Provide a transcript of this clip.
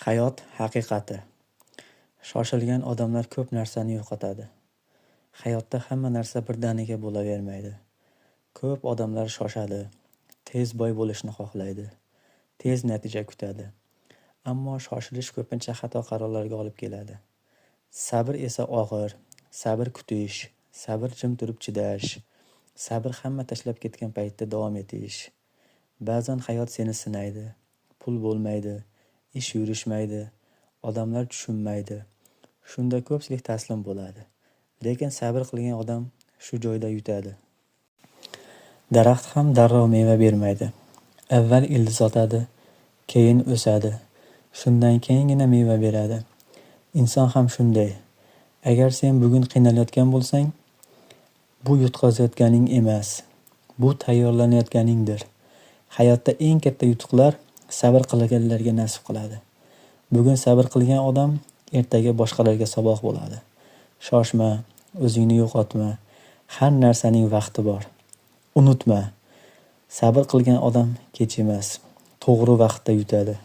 Hayot haqiqati. Shoshilgan odamlar ko'p narsani yo'qotadi. Hayotda hamma narsa birdaniga bo'lavermaydi. Ko'p odamlar shoshadi, tez boy bo'lishni xohlaydi, tez natija kutadi. Ammo shoshilish ko'pincha xato qarorlarga olib keladi. Sabr esa og'ir, sabr kutish, sabr jim turib chidash, sabr hamma tashlab ketgan paytda davom etish. Ba'zan hayot seni sinaydi, pul bo'lmaydi, ish yurishmaydi, odamlar tushunmaydi. Shunda ko'pchilik taslim bo'ladi. Lekin sabr qilgan odam shu joyda yutadi. Daraxt ham darrov meva bermaydi. Avval ildiz otadi, keyin o'sadi. Shundan keyingina meva beradi. Inson ham shunday. Agar sen bugun qiynalayotgan bo'lsang, bu yutqazayotganing emas, bu tayyorlanayotganingdir. Hayotda eng katta yutuqlar sabr qilganlarga nasib qiladi. Bugun sabr qilgan odam ertaga boshqalarga saboq bo'ladi. Shoshma, o'zingni yo'qotma. Har narsaning vaqti bor. Unutma, sabr qilgan odam kech emas, to'g'ri vaqtda yutadi.